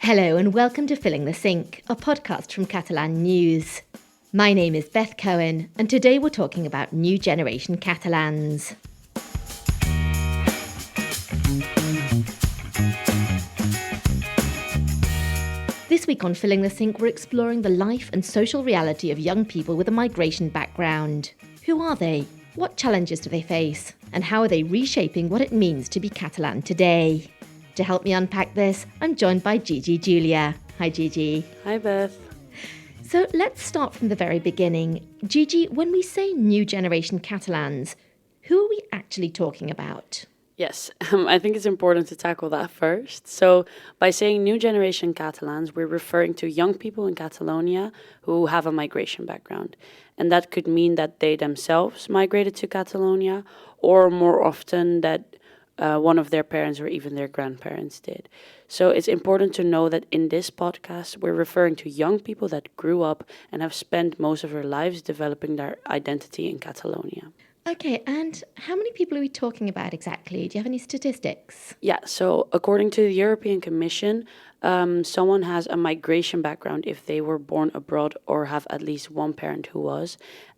Hello and welcome to Filling the Sink, a podcast from Catalan News. My name is Beth Cohen and today we're talking about new generation Catalans. This week on Filling the Sink, we're exploring the life and social reality of young people with a migration background. Who are they? What challenges do they face? And how are they reshaping what it means to be Catalan today? To help me unpack this, I'm joined by Gigi Giulia. Hi, Gigi. Hi, Beth. So let's start from the very beginning. Gigi, when we say new generation Catalans, who are we actually talking about? Yes, I think it's important to tackle that first. So, by saying new generation Catalans, we're referring to young people in Catalonia who have a migration background. And that could mean that they themselves migrated to Catalonia, or more often that one of their parents or even their grandparents did. So it's important to know that in this podcast, we're referring to young people that grew up and have spent most of their lives developing their identity in Catalonia. Okay, and how many people are we talking about exactly? Do you have any statistics? Yeah, so according to the European Commission, someone has a migration background if they were born abroad or have at least one parent who was.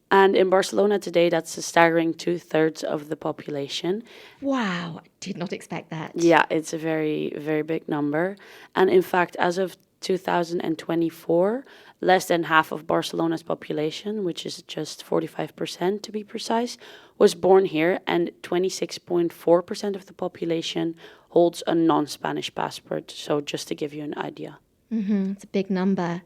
And in Barcelona today, that's a staggering 2/3 of the population. Wow, I did not expect that. Yeah, it's a very, very big number. And in fact, as of 2024, less than half of Barcelona's population, which is just 45% to be precise, was born here, and 26.4% of the population holds a non-Spanish passport. So just to give you an idea. It's a big number.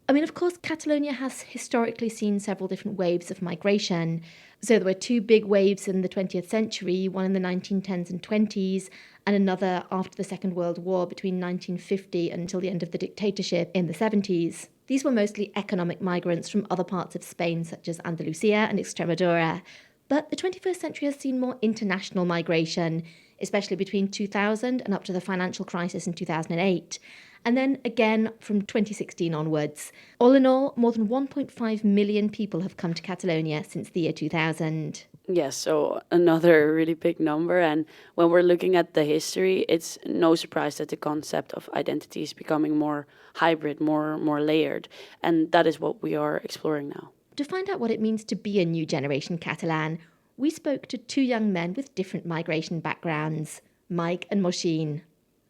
I mean, of course, Catalonia has historically seen several different waves of migration. So there were two big waves in the 20th century, one in the 1910s and 20s, and another after the Second World War between 1950 until the end of the dictatorship in the 70s. These were mostly economic migrants from other parts of Spain, such as Andalusia and Extremadura. But the 21st century has seen more international migration, especially between 2000 and up to the financial crisis in 2008. And then again from 2016 onwards. All in all, more than 1.5 million people have come to Catalonia since the year 2000. Yes, so another really big number. And when we're looking at the history, it's no surprise that the concept of identity is becoming more hybrid, more layered. And that is what we are exploring now. To find out what it means to be a new generation Catalan, we spoke to two young men with different migration backgrounds, Mike and Moixin.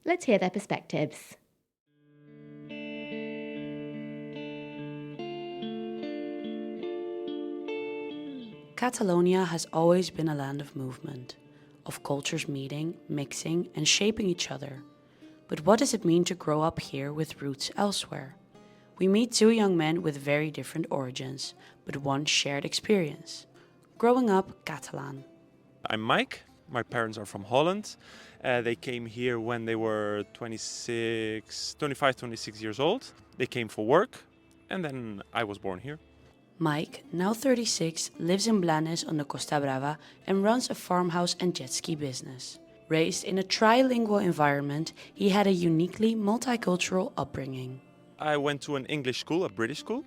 Let's hear their perspectives. Catalonia has always been a land of movement, of cultures meeting, mixing, and shaping each other. But what does it mean to grow up here with roots elsewhere? We meet two young men with very different origins, but one shared experience: growing up Catalan. I'm Mike. My parents are from Holland. They came here when they were 25, 26 years old. They came for work, and then I was born here. Mike, now 36, lives in Blanes on the Costa Brava and runs a farmhouse and jet ski business. Raised in a trilingual environment, he had a uniquely multicultural upbringing. I went to an English school, a British school,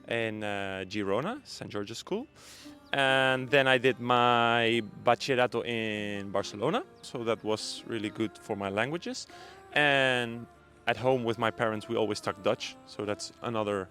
in Girona, St. George's School. And then I did my bachillerato in Barcelona, so that was really good for my languages. And at home with my parents, we always talk Dutch, so that's another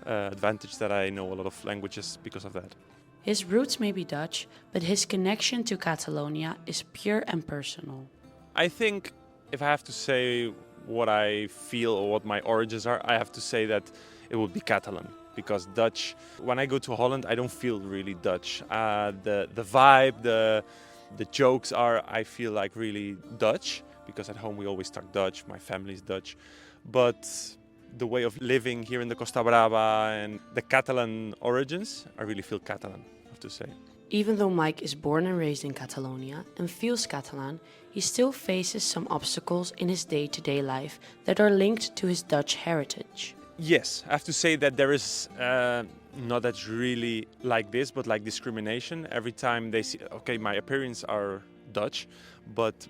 advantage that I know a lot of languages because of that. His roots may be Dutch, but his connection to Catalonia is pure and personal. I think if I have to say what I feel or what my origins are, I have to say that it would be Catalan. Because Dutch, when I go to Holland, I don't feel really Dutch. The vibe, the jokes are, I feel like really Dutch. Because at home we always talk Dutch, my family's Dutch. But the way of living here in the Costa Brava and the Catalan origins, I really feel Catalan, I have to say. Even though Mike is born and raised in Catalonia and feels Catalan, he still faces some obstacles in his day-to-day life that are linked to his Dutch heritage. Yes, I have to say that there is, not that's really like this, but like discrimination. Every time they see, okay, my appearance are Dutch, but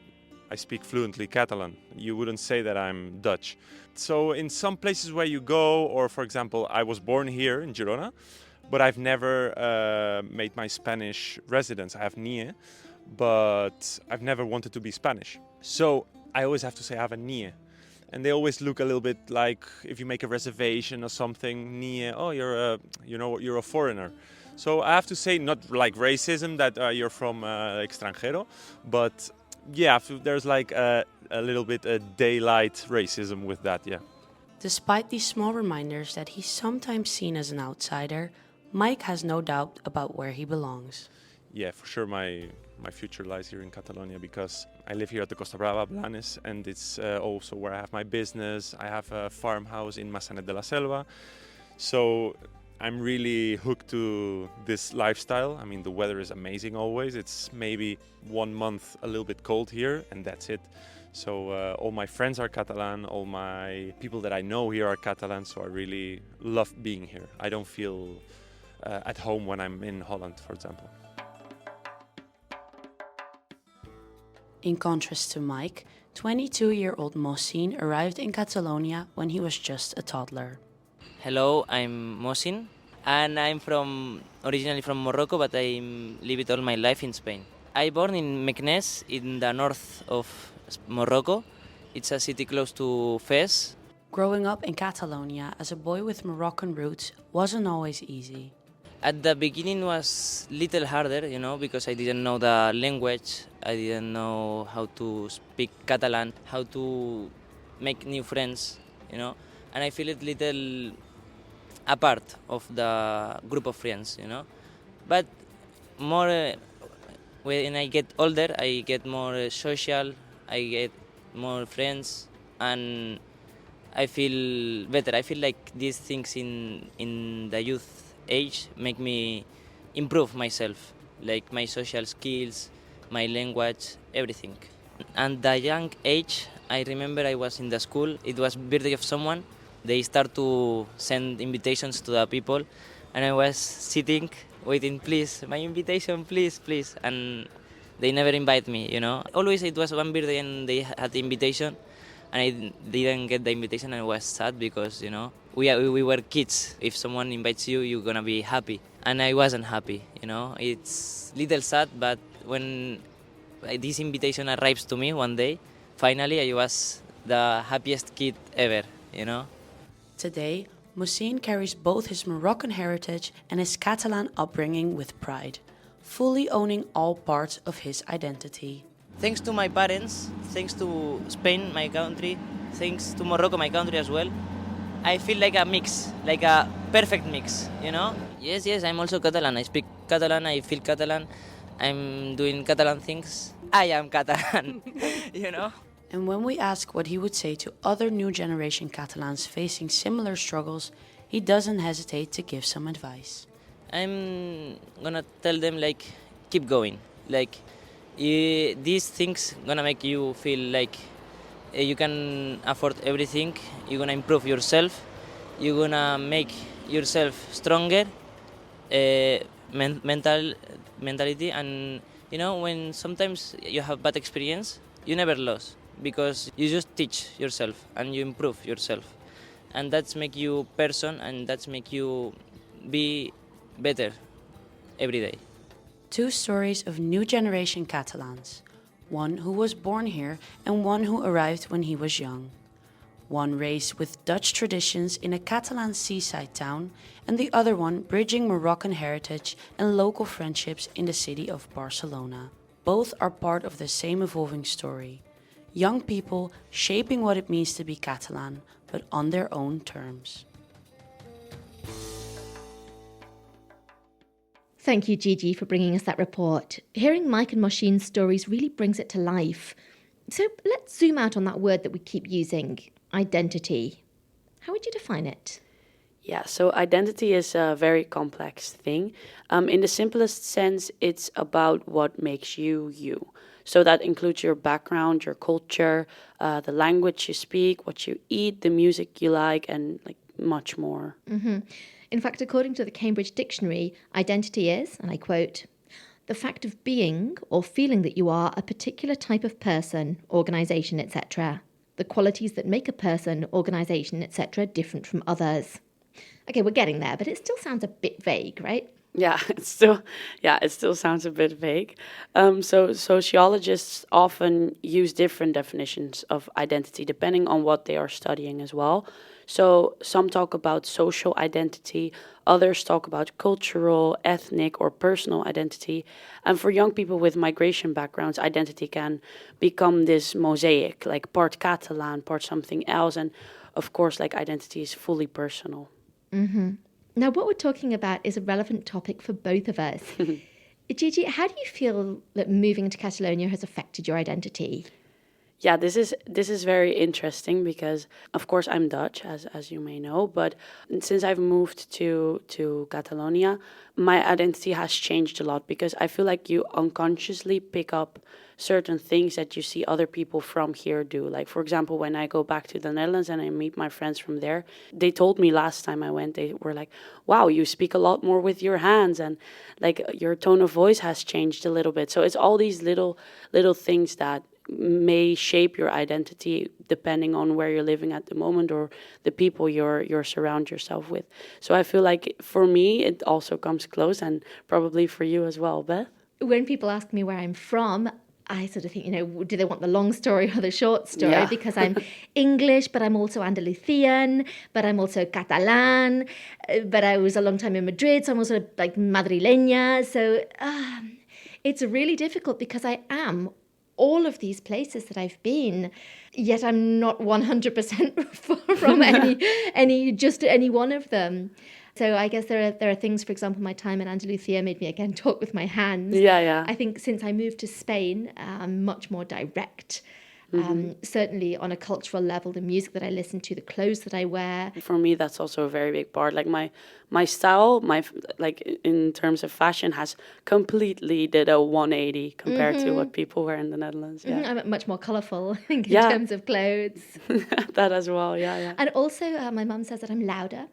I speak fluently Catalan. You wouldn't say that I'm Dutch. So in some places where you go, or for example, I was born here in Girona, but I've never made my Spanish residence. I have NIE, but I've never wanted to be Spanish. So I always have to say I have a NIE. And they always look a little bit like if you make a reservation or something, oh, you're a foreigner. So I have to say, not like racism that you're from extranjero, but yeah, there's like a little bit a daylight racism with that, yeah. Despite these small reminders that he's sometimes seen as an outsider, Mike has no doubt about where he belongs. Yeah, for sure my future lies here in Catalonia because I live here at the Costa Brava, Blanes, and it's also where I have my business. I have a farmhouse in Massanet de la Selva. So I'm really hooked to this lifestyle. I mean, the weather is amazing always. It's maybe 1 month a little bit cold here, and that's it. So all my friends are Catalan, all my people that I know here are Catalan, so I really love being here. I don't feel at home when I'm in Holland, for example. In contrast to Mike, 22-year-old Mohsin arrived in Catalonia when he was just a toddler. Hello, I'm Mohsin, and I'm originally from Morocco, but I lived all my life in Spain. I born in Meknes, in the north of Morocco. It's a city close to Fez. Growing up in Catalonia as a boy with Moroccan roots wasn't always easy. At the beginning was little harder, because I didn't know the language. I didn't know how to speak Catalan, how to make new friends, and I feel it little apart of the group of friends, But more when I get older, I get more social, I get more friends, and I feel better. I feel like these things in the youth age make me improve myself, like my social skills, my language, everything. And the young age, I remember I was in the school, it was birthday of someone, they start to send invitations to the people, and I was sitting, waiting, please, my invitation, please, and they never invite me, Always it was one birthday and they had the invitation, and I didn't get the invitation, and I was sad because, we were kids. If someone invites you, you're gonna be happy. And I wasn't happy, It's little sad, but when this invitation arrives to me one day, finally I was the happiest kid ever, Today, Mohsin carries both his Moroccan heritage and his Catalan upbringing with pride, fully owning all parts of his identity. Thanks to my parents, thanks to Spain, my country, thanks to Morocco, my country as well, I feel like a mix, like a perfect mix, Yes, I'm also Catalan. I speak Catalan, I feel Catalan, I'm doing Catalan things. I am Catalan, And when we ask what he would say to other new generation Catalans facing similar struggles, he doesn't hesitate to give some advice. I'm gonna tell them, keep going. These things gonna make you feel like you can afford everything. You're gonna improve yourself. You're gonna make yourself stronger, mentality, and when sometimes you have bad experience, you never lose because you just teach yourself and you improve yourself, and that's make you person, and that's make you be better every day. Two stories of new generation Catalans, one who was born here and one who arrived when he was young. One raised with Dutch traditions in a Catalan seaside town, and the other one bridging Moroccan heritage and local friendships in the city of Barcelona. Both are part of the same evolving story. Young people shaping what it means to be Catalan, but on their own terms. Thank you, Gigi, for bringing us that report. Hearing Mike and Mohsin's stories really brings it to life. So let's zoom out on that word that we keep using, identity. How would you define it? Yeah, so identity is a very complex thing. In the simplest sense, it's about what makes you you. So that includes your background, your culture, the language you speak, what you eat, the music you like, and much more. Mm-hmm. In fact, according to the Cambridge Dictionary, identity is, and I quote, the fact of being or feeling that you are a particular type of person, organisation, etc. The qualities that make a person, organisation, etc. different from others. Okay, we're getting there, but it still sounds a bit vague, right? Yeah, it still sounds a bit vague. So sociologists often use different definitions of identity depending on what they are studying as well. So some talk about social identity, others talk about cultural, ethnic, or personal identity. And for young people with migration backgrounds, identity can become this mosaic, like part Catalan, part something else, and of course, like identity is fully personal. Now, what we're talking about is a relevant topic for both of us. Gigi, how do you feel that moving to Catalonia has affected your identity? Yeah, this is very interesting because, of course, I'm Dutch, as you may know, but since I've moved to Catalonia, my identity has changed a lot because I feel like you unconsciously pick up certain things that you see other people from here do. Like, for example, when I go back to the Netherlands and I meet my friends from there, they told me last time I went, they were like, wow, you speak a lot more with your hands, and like your tone of voice has changed a little bit. So it's all these little things that may shape your identity depending on where you're living at the moment or the people you're surround yourself with. So I feel like for me it also comes close, and probably for you as well, Beth. When people ask me where I'm from, I sort of think, do they want the long story or the short story? Yeah. Because I'm English, but I'm also Andalusian, but I'm also Catalan, but I was a long time in Madrid, so I'm also like Madrileña. So it's really difficult because I am all of these places that I've been, yet I'm not 100% from any one of them. So I guess there are things, for example, my time in Andalusia made me again talk with my hands. Yeah. I think since I moved to Spain, I'm much more direct. Certainly on a cultural level, the music that I listen to, the clothes that I wear. For me, that's also a very big part. Like my style, like in terms of fashion, has completely did a 180 compared to what people wear in the Netherlands. Yeah, I'm much more colourful, I think, in terms of clothes. That as well. Yeah. And also, my mum says that I'm louder.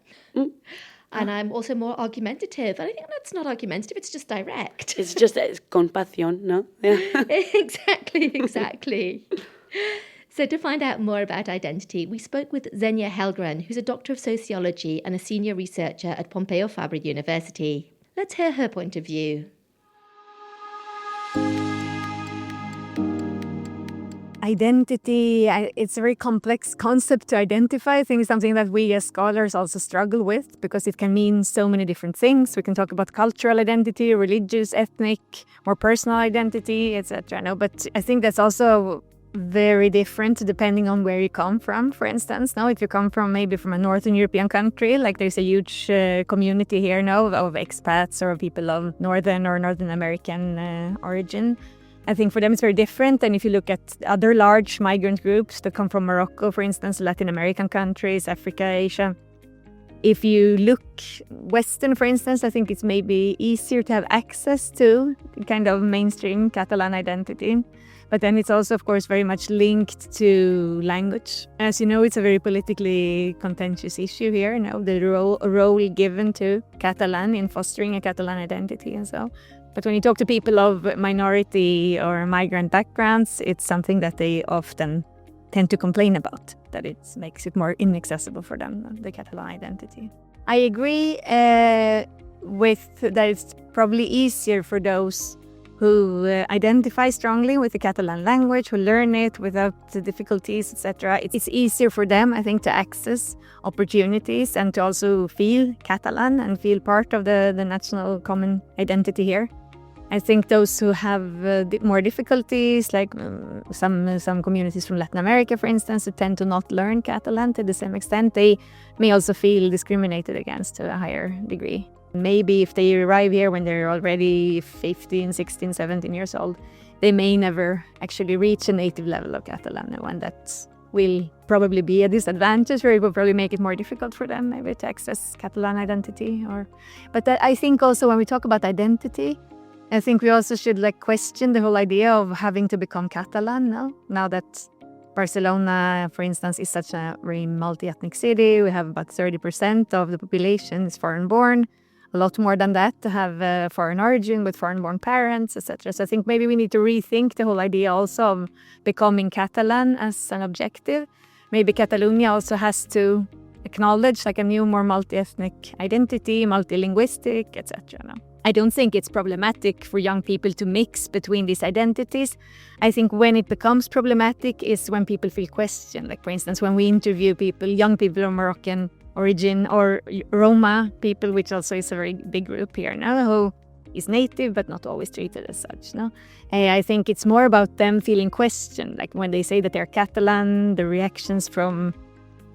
And I'm also more argumentative. And I think that's not argumentative, it's just direct. It's con pasión, no? Yeah. Exactly. So to find out more about identity, we spoke with Zenia Hellgren, who's a doctor of sociology and a senior researcher at Pompeu Fabra University. Let's hear her point of view. Identity, it's a very complex concept to identify. I think it's something that we as scholars also struggle with because it can mean so many different things. We can talk about cultural identity, religious, ethnic, more personal identity, etc. No, but I think that's also very different depending on where you come from. For instance, now if you come from maybe from a Northern European country, like there's a huge community here now of expats or people of Northern or Northern American origin. I think for them it's very different. And if you look at other large migrant groups that come from Morocco, for instance, Latin American countries, Africa, Asia, if you look Western, for instance, I think it's maybe easier to have access to kind of mainstream Catalan identity. But then it's also, of course, very much linked to language. As you know, it's a very politically contentious issue here, the role given to Catalan in fostering a Catalan identity and so. But when you talk to people of minority or migrant backgrounds, it's something that they often tend to complain about, that it makes it more inaccessible for them, the Catalan identity. I agree with that it's probably easier for those who identify strongly with the Catalan language, who learn it without the difficulties, etc. It's easier for them, I think, to access opportunities and to also feel Catalan and feel part of the national common identity here. I think those who have more difficulties, like some communities from Latin America, for instance, who tend to not learn Catalan to the same extent, they may also feel discriminated against to a higher degree. Maybe if they arrive here when they're already 15, 16, 17 years old, they may never actually reach a native level of Catalan, and that will probably be a disadvantage, or it will probably make it more difficult for them maybe to access Catalan identity. But I think also when we talk about identity, I think we also should question the whole idea of having to become Catalan now that Barcelona, for instance, is such a very multi-ethnic city. We have about 30% of the population is foreign-born. A lot more than that to have foreign origin with foreign-born parents, etc. So I think maybe we need to rethink the whole idea also of becoming Catalan as an objective. Maybe Catalonia also has to acknowledge a new, more multi-ethnic identity, multilinguistic, etc. I don't think it's problematic for young people to mix between these identities. I think when it becomes problematic is when people feel questioned. Like, for instance, when we interview people, young people of Moroccan origin or Roma people, which also is a very big group here now, who is native but not always treated as such. No, I think it's more about them feeling questioned. Like when they say that they're Catalan, the reactions from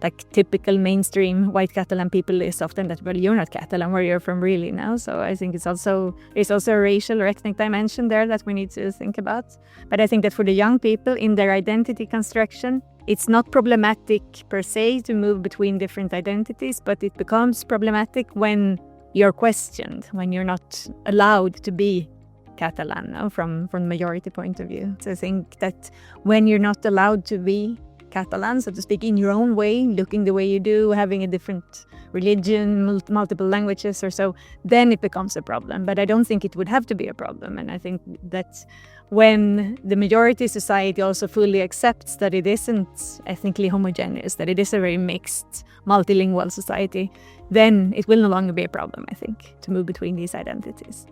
like typical mainstream white Catalan people is often that, well, you're not Catalan, where you're from really now. So I think there's also a racial or ethnic dimension there that we need to think about. But I think that for the young people in their identity construction, it's not problematic per se to move between different identities, but it becomes problematic when you're questioned, when you're not allowed to be Catalan, no, from the majority point of view. So I think that when you're not allowed to be Catalan, so to speak, in your own way, looking the way you do, having a different religion, multiple languages or so, then it becomes a problem. But I don't think it would have to be a problem. And I think that when the majority society also fully accepts that it isn't ethnically homogeneous, that it is a very mixed, multilingual society, then it will no longer be a problem, I think, to move between these identities.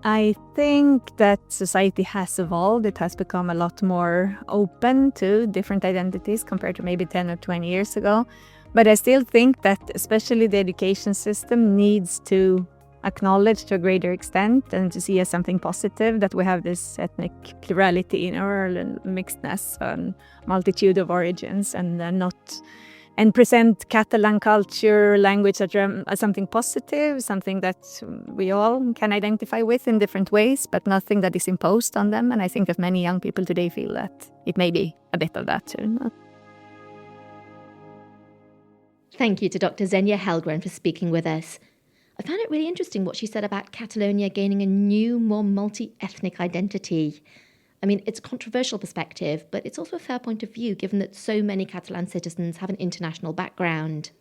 I think that society has evolved. It has become a lot more open to different identities compared to maybe 10 or 20 years ago. But I still think that especially the education system needs to acknowledge to a greater extent and to see as something positive that we have this ethnic plurality in our mixedness and multitude of origins, and present Catalan culture, language as something positive, something that we all can identify with in different ways, but nothing that is imposed on them. And I think that many young people today feel that it may be a bit of that too. Thank you to Dr. Zenia Hellgren for speaking with us. I found it really interesting what she said about Catalonia gaining a new, more multi-ethnic identity. I mean, it's a controversial perspective, but it's also a fair point of view given that so many Catalan citizens have an international background.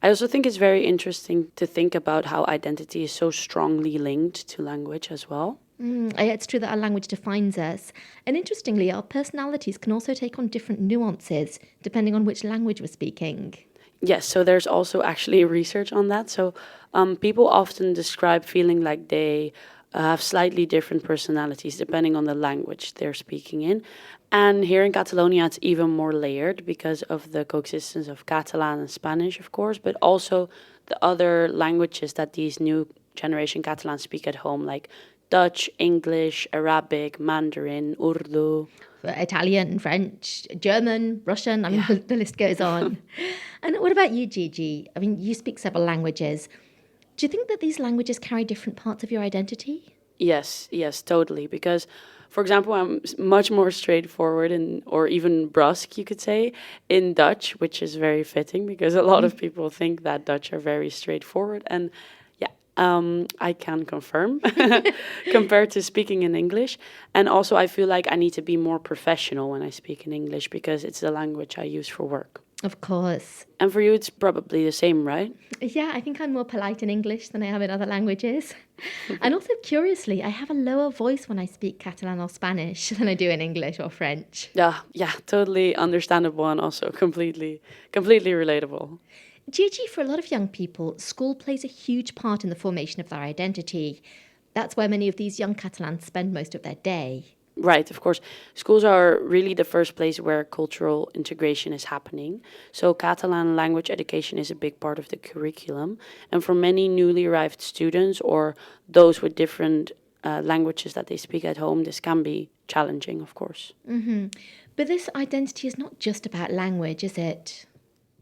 I also think it's very interesting to think about how identity is so strongly linked to language as well. It's true that our language defines us. And interestingly, our personalities can also take on different nuances depending on which language we're speaking. Yes, so there's also actually research on that. So people often describe feeling like they have slightly different personalities depending on the language they're speaking in. And here in Catalonia, it's even more layered because of the coexistence of Catalan and Spanish, of course, but also the other languages that these new generation Catalans speak at home, like Dutch, English, Arabic, Mandarin, Urdu. Italian, French, German, Russian, I mean, the list goes on. And what about you, Gigi? I mean, you speak several languages. Do you think that these languages carry different parts of your identity? Yes, totally. Because, for example, I'm much more straightforward or even brusque, you could say, in Dutch, which is very fitting because a lot of people think that Dutch are very straightforward. And I can confirm compared to speaking in English. And also I feel like I need to be more professional when I speak in English because it's the language I use for work. Of course. And for you, it's probably the same, right? Yeah, I think I'm more polite in English than I am in other languages. And also, curiously, I have a lower voice when I speak Catalan or Spanish than I do in English or French. Yeah, totally understandable and also completely relatable. Gigi, for a lot of young people, school plays a huge part in the formation of their identity. That's where many of these young Catalans spend most of their day. Right, of course. Schools are really the first place where cultural integration is happening. So Catalan language education is a big part of the curriculum. And for many newly arrived students or those with different languages that they speak at home, this can be challenging, of course. Mm-hmm. But this identity is not just about language, is it?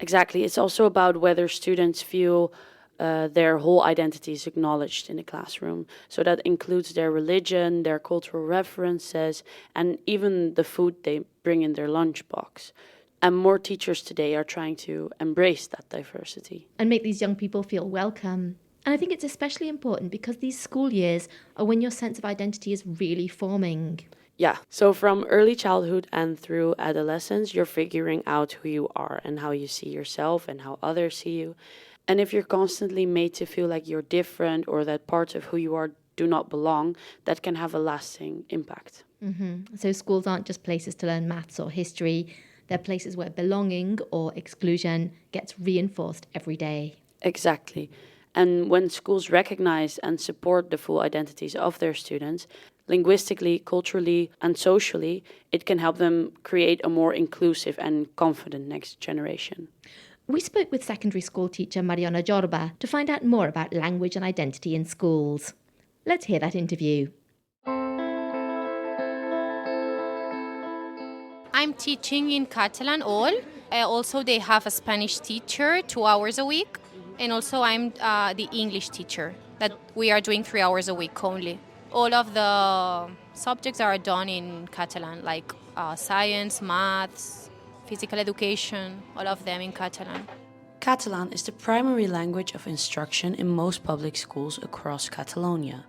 Exactly. It's also about whether students feel their whole identity is acknowledged in the classroom. So that includes their religion, their cultural references, and even the food they bring in their lunchbox. And more teachers today are trying to embrace that diversity. And make these young people feel welcome. And I think it's especially important because these school years are when your sense of identity is really forming. Yeah, so from early childhood and through adolescence, you're figuring out who you are and how you see yourself and how others see you. And if you're constantly made to feel like you're different or that parts of who you are do not belong, that can have a lasting impact. Mm-hmm. So schools aren't just places to learn maths or history. They're places where belonging or exclusion gets reinforced every day. Exactly. And when schools recognize and support the full identities of their students, linguistically, culturally, and socially, it can help them create a more inclusive and confident next generation. We spoke with secondary school teacher Mariona Jorba to find out more about language and identity in schools. Let's hear that interview. I'm teaching in Catalan all. Also, they have a Spanish teacher 2 hours a week. And also, I'm the English teacher that we are doing 3 hours a week only. All of the subjects are done in Catalan, like science, maths, physical education, all of them in Catalan. Catalan is the primary language of instruction in most public schools across Catalonia.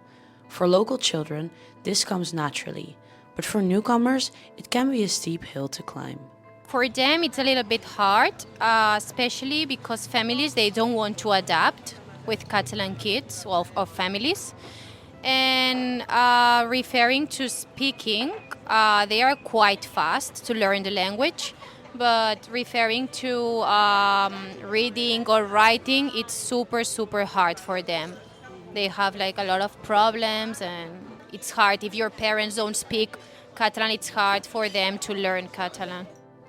For local children, this comes naturally, but for newcomers, it can be a steep hill to climb. For them, it's a little bit hard, especially because families, they don't want to adapt with Catalan kids or families. And referring to speaking, they are quite fast to learn the language. But referring to reading or writing, it's super, super hard for them. They have like a lot of problems, and it's hard. If your parents don't speak Catalan, it's hard for them to learn Catalan.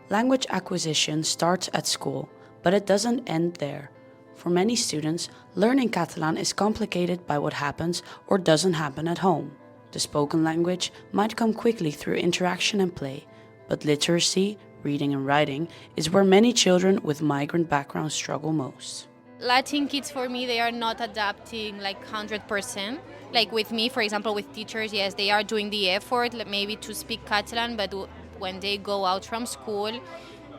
Language acquisition starts at school, but it doesn't end there. For many students, learning Catalan is complicated by what happens or doesn't happen at home. The spoken language might come quickly through interaction and play, but literacy, reading and writing, is where many children with migrant backgrounds struggle most. Latin kids, for me, they are not adapting like 100%. Like with me, for example, with teachers, yes, they are doing the effort maybe to speak Catalan, but when they go out from school,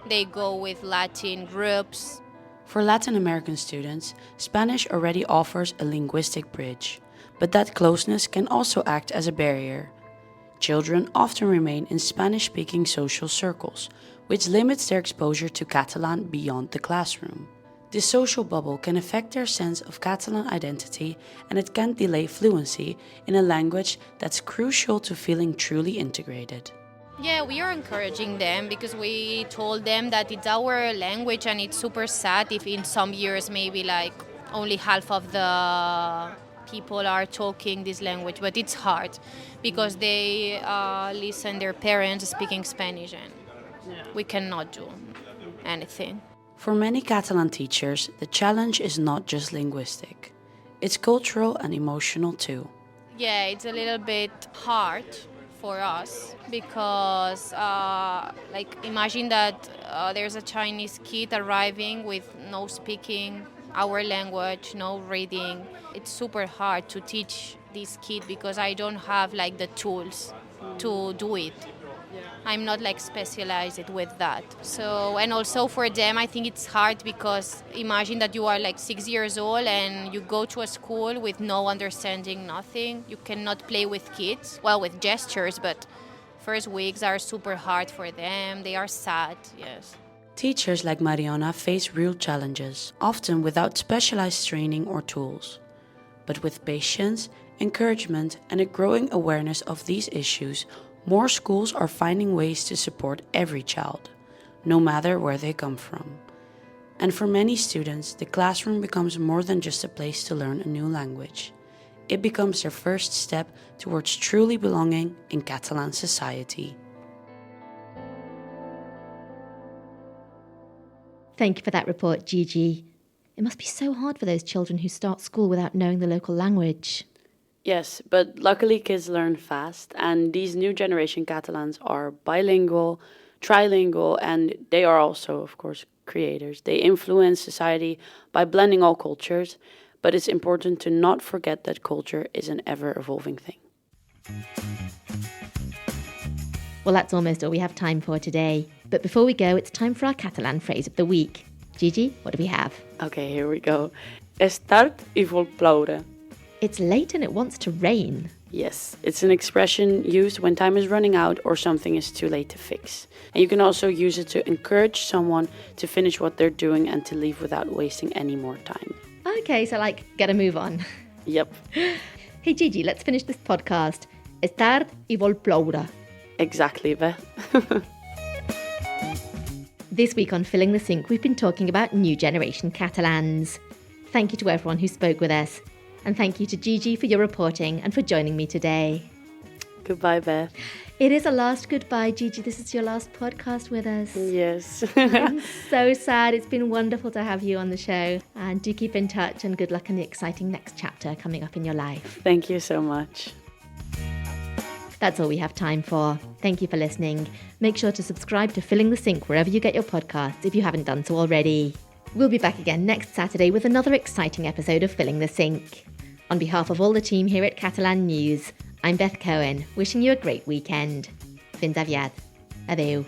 they go with Latin groups. For Latin American students, Spanish already offers a linguistic bridge, but that closeness can also act as a barrier. Children often remain in Spanish-speaking social circles, which limits their exposure to Catalan beyond the classroom. This social bubble can affect their sense of Catalan identity, and it can delay fluency in a language that's crucial to feeling truly integrated. Yeah, we are encouraging them because we told them that it's our language, and it's super sad if in some years maybe like only half of the people are talking this language, but it's hard because they listen their parents speaking Spanish, and we cannot do anything. For many Catalan teachers, the challenge is not just linguistic. It's cultural and emotional too. Yeah, it's a little bit hard for us because imagine that there's a Chinese kid arriving with no speaking our language, no reading. It's super hard to teach this kid because I don't have like the tools to do it. I'm not like specialized with that. So, and also for them, I think it's hard because imagine that you are like 6 years old and you go to a school with no understanding, nothing. You cannot play with kids, well, with gestures, but first weeks are super hard for them. They are sad, yes. Teachers like Mariona face real challenges, often without specialized training or tools. But with patience, encouragement, and a growing awareness of these issues, more schools are finding ways to support every child, no matter where they come from. And for many students, the classroom becomes more than just a place to learn a new language. It becomes their first step towards truly belonging in Catalan society. Thank you for that report, Gigi. It must be so hard for those children who start school without knowing the local language. Yes, but luckily kids learn fast, and these new generation Catalans are bilingual, trilingual, and they are also, of course, creators. They influence society by blending all cultures, but it's important to not forget that culture is an ever-evolving thing. Well, that's almost all we have time for today. But before we go, it's time for our Catalan phrase of the week. Gigi, what do we have? Okay, here we go. És tard I vol ploure. It's late and it wants to rain. Yes, it's an expression used when time is running out or something is too late to fix. And you can also use it to encourage someone to finish what they're doing and to leave without wasting any more time. Okay, so like, get a move on. Yep. Hey Gigi, let's finish this podcast. És tard I vol ploure. Exactly, Beth. This week on Filling the Sink, we've been talking about new generation Catalans. Thank you to everyone who spoke with us. And thank you to Gigi for your reporting and for joining me today. Goodbye, Beth. It is a last goodbye, Gigi. This is your last podcast with us. Yes. I'm so sad. It's been wonderful to have you on the show. And do keep in touch, and good luck in the exciting next chapter coming up in your life. Thank you so much. That's all we have time for. Thank you for listening. Make sure to subscribe to Filling the Sink wherever you get your podcasts if you haven't done so already. We'll be back again next Saturday with another exciting episode of Filling the Sink. On behalf of all the team here at Catalan News, I'm Beth Cohen, wishing you a great weekend. Fins aviat. Adeu.